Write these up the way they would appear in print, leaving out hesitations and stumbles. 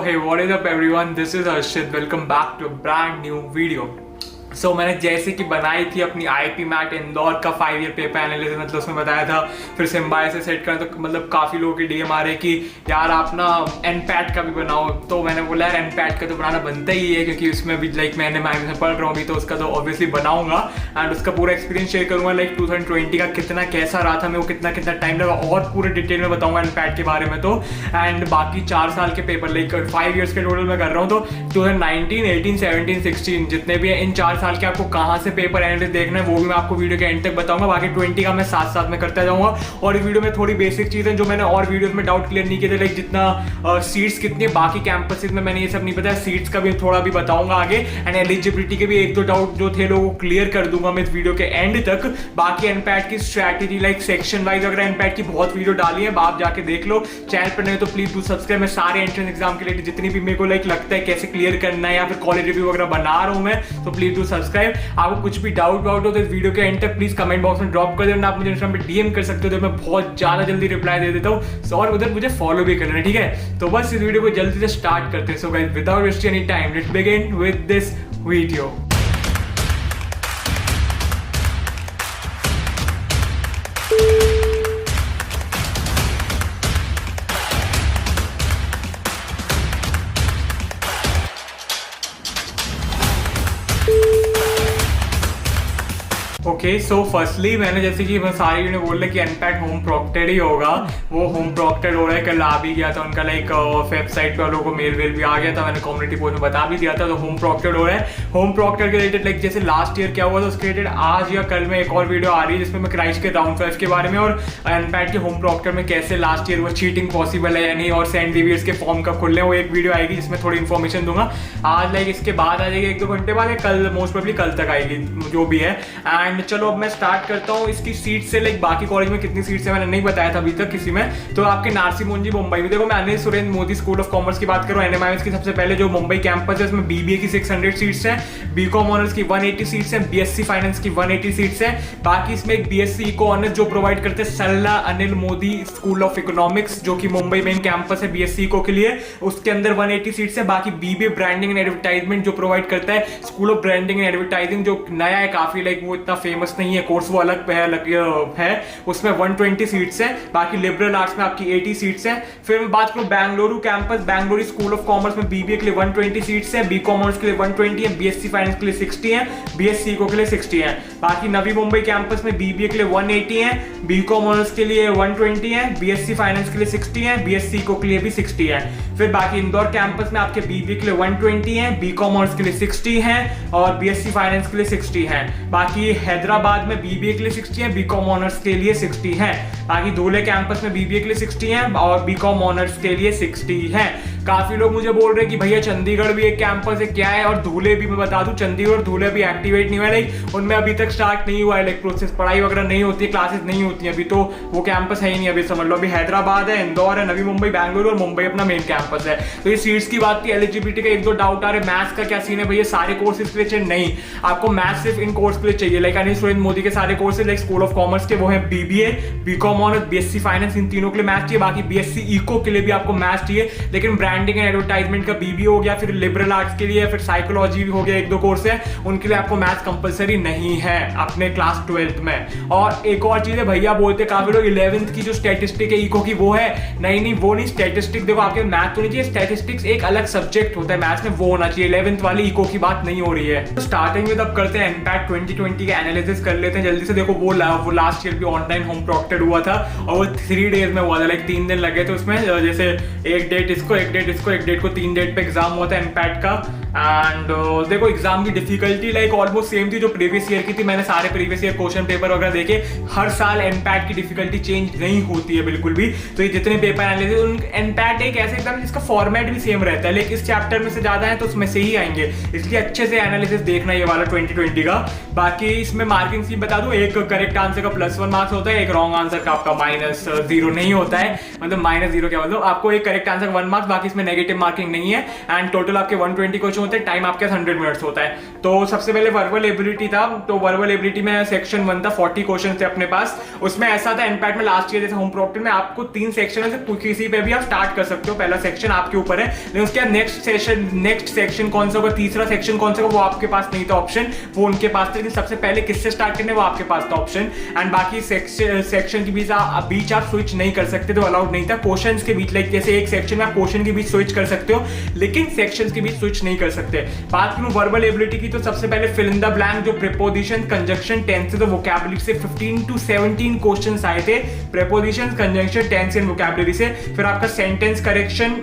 Hey, what is up everyone? This is Arshid. Welcome back to a brand new video. मैंने जैसे कि बनाई थी अपनी आईपी मैट इंदौर का 5 ईयर पेपर एनालिसिस, मतलब उसमें बताया था फिर सिम्बाय से सेट करें, तो मतलब काफ़ी लोगों के डीएम आ रहे कि यार आप ना एनपैट का भी बनाओ। तो मैंने बोला यार एनपैट का तो बनाना बनता ही है, क्योंकि उसमें भी लाइक मैंने में पढ़ रहा हूँ अभी, तो उसका तो ऑब्वियसली बनाऊंगा एंड उसका पूरा एक्सपीरियंस शेयर करूँगा। लाइक 2020 का कितना कैसा रहा था, मैं वो कितना टाइम लगा और पूरे डिटेल में बताऊँगा एनपैट के बारे में। तो एंड बाकी 4 साल के पेपर लाइक 5 ईयर्स के टोटल में कर रहा हूँ, तो 2019, 18, 17, 16 जितने भी है इन 4 साल के आपको कहां से पेपर एनालिसिस देखना है वो भी मैं आपको वीडियो के एंड तक बताऊंगा। बाकी 20 का मैं साथ में करता जाऊंगा और इस वीडियो में थोड़ी बेसिक चीजें जो मैंने और वीडियोस में डाउट क्लियर नहीं किए थे, लाइक जितना सीट्स कितनी बाकी कैंपसेस में मैंने ये सब नहीं बताया, सीट्स का भी थोड़ा भी बताऊंगा आगे एंड एलिजिबिलिटी के भी 1-2 डाउट जो थे लोगों को क्लियर कर दूंगा मैं इस वीडियो के एंड तक। बाकी एनपैट की स्ट्रैटेजी लाइक सेक्शन वाइज वगैरह एनपैट की बहुत वीडियो डाली है, आप जाके देख लो। चैनल पर नहीं तो प्लीज डू सब्सक्राइब। मैं सारे एंट्रेंस एग्जाम के लिए जितनी भी मेरे को लाइक लगता है कैसे क्लियर करना है या फिर कॉलेज रिव्यू वगैरह बना रहा हूं मैं, तो प्लीज डू सब्सक्राइब। आपको कुछ भी डाउट हो तो इस वीडियो के एंड तक प्लीज कमेंट बॉक्स में ड्रॉप कर देना। आप मुझे इंस्टाग्राम पे डीएम कर सकते हो, तो मैं बहुत ज्यादा जल्दी रिप्लाई दे देता हूँ और उधर मुझे फॉलो भी कर लेना, ठीक है। तो बस इस वीडियो को जल्दी से स्टार्ट करते हैं। So guys without wasting any time let's begin with this video. Okay, so firstly मैंने जैसे कि सारे ने बोल रहे कि एनपैट होम प्रोक्टेड ही होगा, वो होम प्रोक्टेड हो रहा है। कल आ भी गया था उनका लाइक वेबसाइट पे लोगों को मेल भी आ गया था, मैंने कम्युनिटी पोस्ट में बता भी दिया था। तो होम प्रोक्टेड हो रहा है। होम प्रोक्टेड के रिलेटेड लाइक जैसे लास्ट ईयर क्या हुआ था उसके रिलेटेड आज या कल में एक और वीडियो आ रही है जिसमें मैं क्राइस्ट के राउंड 5 के बारे में और एनपैट के होम प्रोक्टेड में कैसे लास्ट ईयर वो चीटिंग पॉसिबल है या नहीं और सेंट जेवियर्स के फॉर्म कब खुल रहे हैं, वो एक वीडियो आएगी जिसमें थोड़ी इन्फॉर्मेशन दूंगा। आज लाइक इसके बाद आ जाएगी 1-2 घंटे बाद, कल मोस्ट प्रोबेबली कल तक आएगी जो भी है। एंड चलो अब मैं स्टार्ट करता हूँ इसकी सीट से। लाइक बाकी कॉलेज में कितनी सीट्स है मैंने नहीं बताया था अभी तक किसी में। तो आपके नारसी मुंजी मुंबई में देखो, मैं Anil Surendra Modi school of commerce की बात करूँ, एनएमआईएस की सबसे पहले जो मुंबई कैंपस है उसमें बीबीए की 600 सीट्स हैं, बीकॉम ऑनर्स की 180 सीट्स हैं, बीएससी फाइनेंस की 180 सीट्स हैं। बाकी इसमें एक बीएससी इको ऑनर्स जो प्रोवाइड करते हैं सल्ला Anil Modi school of economics जो कि मुंबई मेन कैंपस है बीएससी इको के लिए, उसके अंदर 180 सीट्स है। बाकी बीबीए ब्रांडिंग एंड एडवर्टाइजमेंट जो प्रोवाइड करता है school of branding and advertising जो नया है काफी, लाइक वो इतना फेमस नहीं है कोर्स, वो अलग है उसमें 120 सीट्स हैं। बाकी लिबरल आर्ट्स में आपकी 80 सीट्स हैं। फिर मैं बात करूं Bengaluru campus, Bengaluru school of commerce में बीबीए के लिए 120 सीट्स हैं, बीकॉम ऑनर्स के लिए 120 है, बीएससी फाइनेंस के लिए 60 हैं, बीएससी इको के लिए 60 हैं। बाकी नवी मुंबई कैंपस में बीबीए के लिए 180 हैं, बीकॉम ऑनर्स के लिए 120 हैं, बीएससी फाइनेंस के लिए 60 हैं, बीएससी इको के लिए भी 60 हैं। फिर बाकी इंदौर कैंपस में आपके बीबीए के लिए 120 हैं, बीकॉम ऑनर्स के लिए 60 हैं और बीएससी फाइनेंस के लिए 60 हैं। बाकी हैदराबाद में बीबीए के लिए 60 हैं, बीकॉम ऑनर्स के लिए 60 हैं। बाकी धुले कैंपस में बीबीए के लिए 60 हैं और बीकॉम ऑनर्स के लिए 60 हैं। काफी लोग मुझे बोल रहे हैं कि भैया चंडीगढ़ भी एक कैंपस है क्या है, और धुले भी मैं बता दूं चंडीगढ़ धुले भी एक्टिवेट नहीं हुआ है, लाइक उनमें अभी तक स्टार्ट नहीं हुआ है, लाइक प्रोसेस पढ़ाई वगैरह नहीं होती है, क्लासेस नहीं होती है अभी, तो वो कैंपस है ही नहीं अभी, समझ लो। अभी हैदराबाद है, इंदौर है, नवी मुंबई, बेंगलुरु और मुंबई अपना मेन कैंपस है। तो ये सीट्स की बात की, एलिजिबिलिटी का 1-2 डाउट आ रहे, मैथ्स का क्या सीन है भैया, सारे कोर्सेज के लिए चाहिए? नहीं, आपको मैथ्स सिर्फ इन कोर्स के लिए चाहिए। लाइक अनिल सुरेंद्र मोदी के सारे courses like school of commerce के वो है BBA, BCom honours, BSc finance, इन तीनों के लिए मैथ्स चाहिए। बाकी बीएससी इको के लिए भी आपको मैथ्स चाहिए, लेकिन ब्रांडिंग एंड एडवर्टाइजमेंट का बीबीए हो गया, फिर लिबरल आर्ट्स के लिए, फिर साइकोलॉजी भी हो गया, 1-2 कोर्स है, उनके लिए आपको मैथ्स कंपलसरी नहीं है अपने क्लास 12th में। और एक और चीज है, भैया बोलते काफी लोग 11th की जो स्टैटिस्टिक है इको की वो है, नहीं वो नहीं, स्टैटिस्टिक देखो आपके मैथ तो नहीं चाहिए, स्टैटिस्टिक्स एक अलग सब्जेक्ट होता है मैथ्स में, वो होना चाहिए। 11th वाली इको की बात नहीं हो रही है। तो स्टार्टिंग में तब करते हैं एनपैट 2020 का एनालिसिस कर लेते हैं जल्दी से। देखो वो लास्ट ईयर भी ऑनलाइन होम प्रोक्टेड हुआ था और वो 3 डेज में हुआ था, लाइक 3 दिन लगे थे उसमें, जैसे एक डेट इसको, एक डेट इसको, एक डेट को, 3 डेट पे एग्जाम हुआ था एनपैट का। एंड देखो एग्जाम की डिफिकल्टी लाइक ऑलमोस्ट सेम थी जो प्रीवियस ईयर की थी। मैंने सारे प्रीवियस ईयर क्वेश्चन पेपर वगैरह देखे, हर साल एनपैट की डिफिकल्टी चेंज नहीं होती है बिल्कुल भी। तो ये जितने पेपर एनालिसिस, एनपैट एक ऐसे एग्जाम जिसका फॉर्मेट भी सेम रहता है, लेकिन इस चैप्टर में से ज्यादा है तो उसमें से ही आएंगे, इसलिए अच्छे से एनालिसिस देखना ये वाला 2020 का। बाकी इसमें मार्किंग स्कीम बता दूं, एक करेक्ट आंसर का +1 मार्क्स होता है, एक रॉन्ग आंसर का आपका -0 नहीं होता है, मतलब -0 क्या मतलब आपको एक करेक्ट आंसर 1 मार्क्स, बाकी बाकी इसमें नेगेटिव मार्किंग नहीं है एंड टोटल आपके 120 क्वेश्चन होते हैं, टाइम आपके 100 मिनट्स होता है। तो सबसे पहले वर्बल एबिलिटी था, तो वर्बल एबिलिटी में सेक्शन 1 था, 40 क्वेश्चन थे अपने पास। उसमें ऐसा था एनपैट में लास्ट ईयर जैसे होम प्रॉक्टेड में आपको 3 सेक्शन है, किसी पे भी आप स्टार्ट कर सकते हो, पहला सेक्शन आपके ऊपर है, लेकिन उसके बाद नेक्स्ट सेक्शन कौन सा होगा, तीसरा सेक्शन कौन सा होगा वो आपके पास नहीं था ऑप्शन, वो उनके पास था, लेकिन सबसे पहले किससे स्टार्ट करने वो आपके पास था ऑप्शन। एंड बाकी सेक्शन के बीच आप स्विच नहीं कर सकते, तो अलाउड नहीं था। क्वेश्चंस के बीच लाइक जैसे एक सेक्शन में आप क्वेश्चन के बीच स्विच कर सकते हो, लेकिन सेक्शंस के बीच स्विच नहीं कर सकते। बात करूं वर्बल एबिलिटी की, तो सबसे पहले फिल इन द ब्लैंक, जो प्रीपोजिशन, कंजंक्शन, टेंसेस और वोकैबुलरी से 15 to 17 क्वेश्चंस आए थे, preposition, conjunction, tense and vocabulary से। फिर आपका सेंटेंस करेक्शन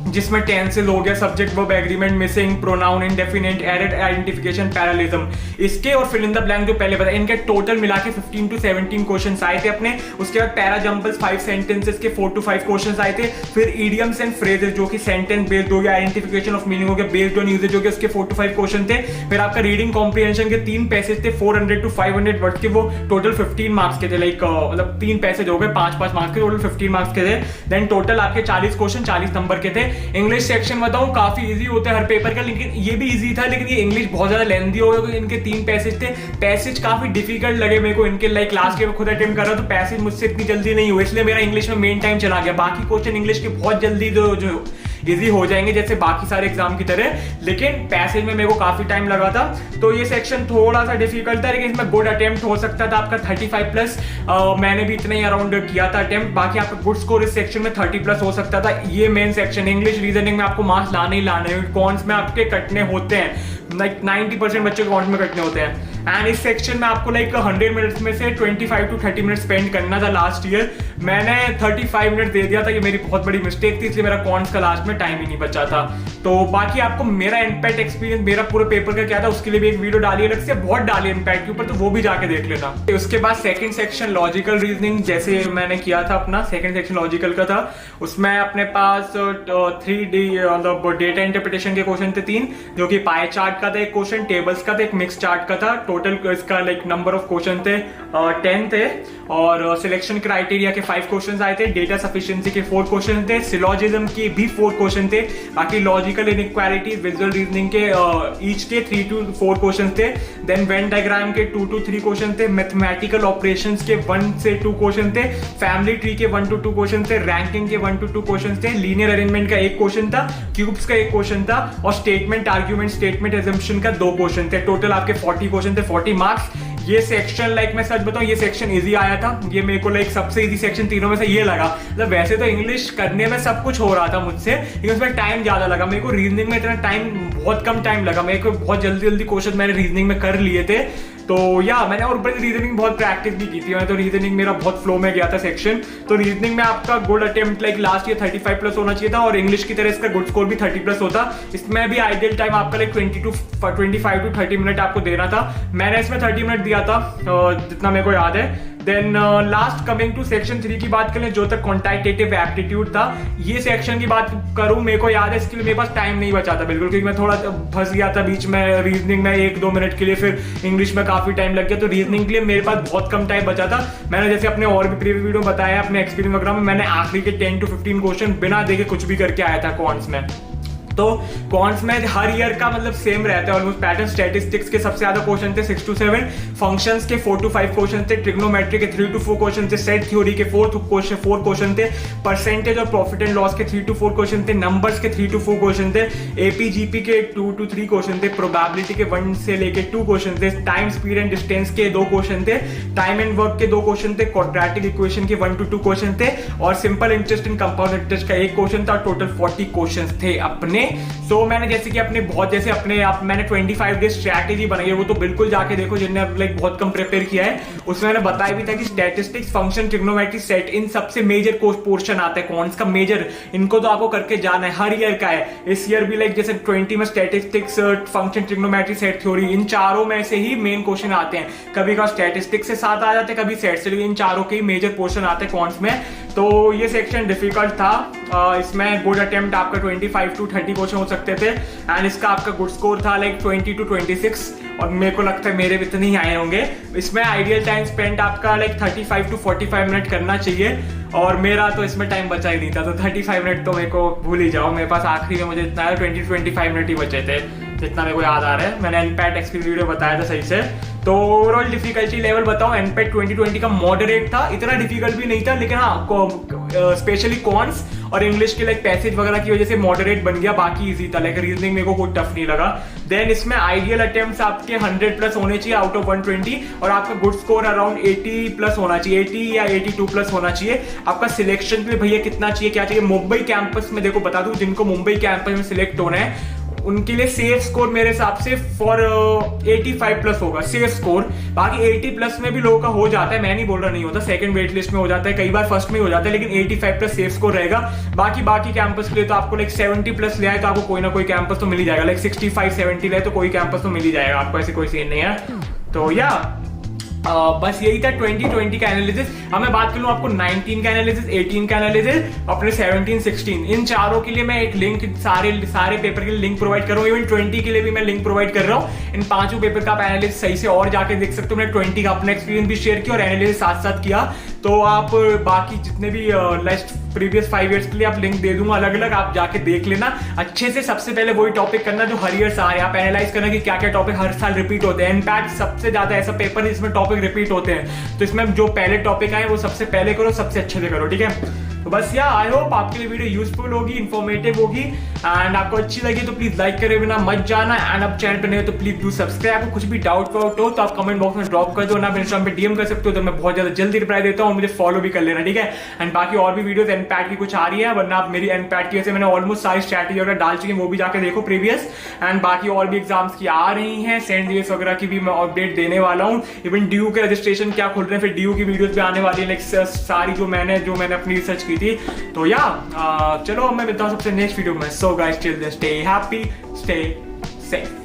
जिसमें टेंसेस हो गया, subject verb agreement, missing, pronoun, indefinite, error identification, parallelism, इसके और फिल इन द ब्लैंक जो पहले बताया, इनके टोटल मिला के 15 to 17 क्वेश्चंस आए थे अपने। उसके बाद पैरा जंबल्स 5 सेंटेंसेस के 4 to 5 क्वेश्चंस आए थे। फिर इडियम्स एंड फ्रेजेस जो कि सेंटेंस बेस्ड हो गया, आइडेंटिफिकेशन ऑफ मीनिंग हो गया, बेस्ड ऑन यूजेज हो गया, उसके 4 to 5 क्वेश्चन थे। फिर आपका रीडिंग कॉम्प्रिहेंशन के 3 पैसेज थे, 400 to 500 वर्ड के, वो टोटल 15 मार्क्स के थे, लाइक मतलब 3 पैसेज हो गए, 5-5 मार्क्स के, टोटल 15 मार्क्स के थे। देन टोटल आपके 40 क्वेश्चन 40 नंबर के थे। इंग्लिश सेक्शन बताऊं काफी इजी होता है हर पेपर का, लेकिन ये भी इजी था, लेकिन ये इंग्लिश बहुत ज्यादा लेंथी हो गया। इनके 3 पैसेज थे, पैसेज काफी डिफिकल्ट लगे मेरे को इनके, लाइक लास्ट ईयर खुद अटेम्प्ट कर रहा, तो पैसेज मुझसे इतनी जल्दी नहीं हुए, इसलिए मेरा इंग्लिश में मेन टाइम चला गया। बाकी क्वेश्चन इंग्लिश के बहुत जल्दी जो इजी हो जाएंगे जैसे बाकी सारे एग्जाम की तरह, लेकिन पैसेज में मेरे को काफी टाइम लगा था। तो ये सेक्शन थोड़ा सा डिफिकल्ट था, लेकिन इसमें गुड अटेम्प्ट हो सकता था आपका 35 प्लस। मैंने भी इतना ही अराउंड किया था अटेम्प्ट। बाकी आपका गुड स्कोर इस सेक्शन में 30 प्लस हो सकता था। ये मेन सेक्शन इंग्लिश रीजनिंग में आपको मार्क्स लाने ही लाने हैं, कॉन्स में आपके कटने होते हैं, लाइक 90% बच्चे को कॉन्स में कटने होते हैं। एंड इस सेक्शन में आपको लाइक 100 मिनट्स में से 25 to 30 मिनट स्पेंड करना था। लास्ट ईयर मैंने 35 मिनट दे दिया था, ये मेरी बहुत बड़ी मिस्टेक थी, इसलिए मेरा कॉन्स का लास्ट में टाइम ही नहीं बचा था। तो बाकी आपको मेरा इम्पैक्ट एक्सपीरियंस मेरा पूरे पेपर का क्या था उसके लिए भी एक वीडियो डाली अलग से, बहुत डाली इम्पैक्ट के ऊपर, तो वो भी जाके देख लेना। उसके बाद सेकंड सेक्शन लॉजिकल रीजनिंग, जैसे मैंने किया था अपना सेकंड सेक्शन लॉजिकल का था, उसमें अपने पास 3D मतलब डेटा इंटरप्रिटेशन के क्वेश्चन थे 3, जो कि पाई चार्ट का था एक क्वेश्चन, टेबल्स का था एक, मिक्स चार्ट का था। टोटल इसका लाइक नंबर ऑफ क्वेश्चन थे 10 थे, और सिलेक्शन क्राइटेरिया के 5 क्वेश्चन आए थे, डेटा सफिशिएंसी के 4 क्वेश्चन थे, सिलोजिज्म के भी 4 क्वेश्चन थे, बाकी लॉजिकल इनइक्वालिटी, विजुअल रीजनिंग के ईच के 3 to 4 क्वेश्चन थे। देन वेन डायग्राम के 2 to 3 क्वेश्चन थे, मैथमेटिकल ऑपरेशंस के 1 से 2 क्वेश्चन थे, फैमिली ट्री के 1 to 2 क्वेश्चन थे, रैंकिंग के 1 to 2 क्वेश्चन थे, लीनियर अरेंजमेंट का 1 क्वेश्चन था, क्यूब्स का 1 क्वेश्चन था, और स्टेटमेंट आर्ग्यूमेंट स्टेटमेंट एजम्पशन का 2 क्वेश्चन थे। टोटल आपके 40 क्वेश्चन थे, 40 मार्क्स। ये सेक्शन लाइक मैं सच बताऊं, ये सेक्शन इजी आया था, ये मेरे को लाइक सबसे इजी सेक्शन तीनों में से ये लगा। मतलब वैसे तो इंग्लिश करने में सब कुछ हो रहा था मुझसे, लेकिन उसमें टाइम ज्यादा लगा मेरे को। रीजनिंग में इतना टाइम बहुत कम टाइम लगा मेरे को, बहुत जल्दी जल्दी क्वेश्चन मैंने रीजनिंग में कर लिए थे। तो या मैंने और ऊपर रीजनिंग बहुत प्रैक्टिस भी की थी मैं, तो रीजनिंग मेरा बहुत फ्लो में गया था सेक्शन। तो रीजनिंग में आपका good attempt like last year 35 plus होना चाहिए था, और इंग्लिश की तरह इसका गुड स्कोर भी 30 प्लस होता। इसमें भी आइडियल टाइम आपका लाइक 25 to 30 मिनट आपको देना था। मैंने इसमें 30 मिनट दिया था जितना मेरे को याद है। Then last coming to section 3 की बात करें, जो तक क्वांटिटेटिव एप्टीट्यूड था, ये सेक्शन की बात करूं मेरे को याद है इसके लिए मेरे पास टाइम नहीं बचा था बिल्कुल, क्योंकि मैं थोड़ा फंस गया था बीच में रीजनिंग में 1-2 मिनट के लिए, फिर इंग्लिश में काफी टाइम लग गया। तो रीजनिंग के लिए मेरे पास बहुत कम टाइम बचा था। मैंने जैसे अपने और भी प्रीवियस वीडियो बताया अपने एक्सपीरियंस वगैरह में, मैंने आखिरी के 10 to 15 क्वेश्चन बिना देखे कुछ भी करके आया था कॉन्स में। तो कॉन्स में हर ईयर का मतलब सेम रहता है ऑलमोस्ट पैटर्न। स्टैटिस्टिक्स के सबसे ज्यादा क्वेश्चन थे 6 to 7, फंक्शंस के 4 to 5 क्वेश्चन थे, ट्रिग्नोमेट्री के 3 to 4 क्वेश्चन थे, सेट थ्योरी के 4 क्वेश्चन थे, परसेंटेज और प्रॉफिट एंड लॉस के 3 to 4 क्वेश्चन थे, नंबर्स के 3 to 4 क्वेश्चन थे, एपीजीपी के 2 to 3 क्वेश्चन थे, प्रोबेबिलिटी के 1 से लेके 2 क्वेश्चन थे, टाइम स्पीड एंड डिस्टेंस के 2 क्वेश्चन थे, टाइम एंड वर्क के 2 क्वेश्चन थे, क्वाड्रेटिक इक्वेशन के 1 to 2 क्वेश्चन थे, और simple interest in compound interest का 1 क्वेश्चन था। टोटल 40 क्वेश्चन थे अपने। सो मैंने जैसे कि अपने बहुत जैसे अपने आप मैंने 25 डेज स्ट्रैटेजी बनाई है, वो तो बिल्कुल जाके देखो जिनने लाइक बहुत कम प्रिपेयर किया है। उसमें मैंने बताया भी था कि स्टैटिस्टिक्स, फंक्शन, ट्रिग्नोमेट्री, सेट, इन सबसे मेजर पोर्शन आता है कॉन्स का मेजर, इनको तो आपको करके जाना है, हर ईयर का है। इस ईयर भी लाइक जैसे 20 में statistics, function, trigonometry, set theory, इन चारों में से ही मेन क्वेश्चन आते हैं। कभी का स्टैटिस्टिक्स से साथ आ जाते हैं, कभी सेट से, इन चारों के ही मेजर पोर्शन आते हैं कॉन्स में। तो ये सेक्शन डिफिकल्ट था। इसमें गुड अटेम्प्ट आपका 25 to 30 क्वेश्चन हो सकते थे एंड इसका आपका गुड स्कोर था लाइक 20 to 26 और मेरे को लगता है मेरे भी इतने ही आए होंगे। इसमें आइडियल टाइम स्पेंड आपका लाइक 35 to 45 मिनट करना चाहिए और मेरा तो इसमें टाइम बचा ही नहीं था, तो 35 मिनट तो मेरे को भूल ही जाओ। मेरे पास आखिरी में मुझे इतना 20-25 मिनट ही बचे थे जितना मेरे को याद आ रहा है। मैंने एनपैट एक्सपीरियंस वीडियो बताया था सही से। तो ओवरऑल डिफिकल्टी लेवल बताओ, एनपैट 2020 का मॉडरेट था, इतना डिफिकल्ट भी नहीं था, लेकिन हाँ स्पेशली कॉन्स और इंग्लिश के लाइक पैसेज वगैरह की वजह से मॉडरेट बन गया, बाकी इजी था। लाइक रीजनिंग मेरे को कोई टफ नहीं लगा। देन इसमें आइडियल अटेम्प्ट्स आपके 100 प्लस होने चाहिए आउट ऑफ 120 और आपका गुड स्कोर अराउंड 80 प्लस होना चाहिए, 80 या 82 प्लस होना चाहिए। आपका सिलेक्शन भी भैया कितना चाहिए, क्या चाहिए। मुंबई कैंपस में देखो बता दूं, जिनको मुंबई कैंपस में सिलेक्ट होना है उनके लिए सेफ स्कोर मेरे हिसाब से फॉर 85 प्लस होगा सेफ स्कोर। बाकी 80 प्लस में भी लोगों का हो जाता है, मैं नहीं बोल रहा नहीं होता, सेकंड वेट लिस्ट में हो जाता है, कई बार फर्स्ट में हो जाता है, लेकिन 85 प्लस सेफ स्कोर रहेगा। बाकी कैंपस के लिए तो आपको लाइक 70 प्लस ले आए तो आपको कोई ना कोई कैंपस तो मिल ही जाएगा। लाइक 65-70 ले तो कोई कैंपस तो मिल ही जाएगा आपको, ऐसे कोई सीन नहीं है। तो या बस यही था 2020 का एनालिसिस। अब मैं बात करूं आपको 19 का एनालिसिस, 18 का एनालिसिस, अपने 17, 16 इन चारों के लिए मैं एक लिंक सारे पेपर के लिए लिंक प्रोवाइड कर रहा हूँ। इवन 20 के लिए भी मैं लिंक प्रोवाइड कर रहा हूँ। इन पांचों पेपर का आप एनालिसिस सही से और जाके देख सकते हो। मैंने 20 का अपना एक्सपीरियंस भी शेयर किया और एनालिसिस साथ साथ किया। तो आप बाकी जितने भी लास्ट प्रीवियस 5 ईयर्स के लिए आप लिंक दे दूंगा अलग अलग, आप जाके देख लेना अच्छे से। सबसे पहले वही टॉपिक करना जो हर ईयर से आ रहे हैं, आप एनालाइज करना कि क्या क्या टॉपिक हर साल रिपीट होते हैं। इनफैक्ट सबसे ज्यादा ऐसा पेपर है जिसमें टॉपिक रिपीट होते हैं, तो इसमें जो पहले टॉपिक आए वो सबसे पहले करो, सबसे अच्छे से करो, ठीक है। तो बस या आई होप आपके लिए वीडियो यूजफुल होगी, इन्फॉर्मेटिव होगी एंड आपको अच्छी लगी तो प्लीज लाइक करे बिना मत जाना एंड अब चैनल पर नहीं हो तो प्लीज डू सब्सक्राइब। आपको कुछ भी डाउट वाउट हो तो आप कमेंट बॉक्स में ड्रॉप कर दो ना, इंस्टाग्राम पे डीएम कर सकते हो, तो मैं बहुत ज्यादा जल्दी रिप्लाई देता हूँ। मुझे फॉलो भी कर लेना, ठीक है। एंड बाकी और भी वीडियोस एनपैट की कुछ आ रही है, वरना आप मेरी एनपैट की वजह से मैंने ऑलमोस्ट सारी स्ट्रैटेजी वगैरह डाल चुकी है, वो भी जाके देखो प्रीवियस। एंड बाकी और भी एग्जाम्स की आ रही है, सेंट जेवियर्स वगैरह की भी मैं अपडेट देने वाला हूँ। इवन ड्यू के रजिस्ट्रेशन क्या खुल रहे हैं, फिर ड्यू की वीडियोस भी आने वाली है, लाइक सारी जो मैंने अपनी रिसर्च की थी। तो चलो मैं मिलता हूँ सबसे नेक्स्ट वीडियो में। So guys till then stay happy, stay safe.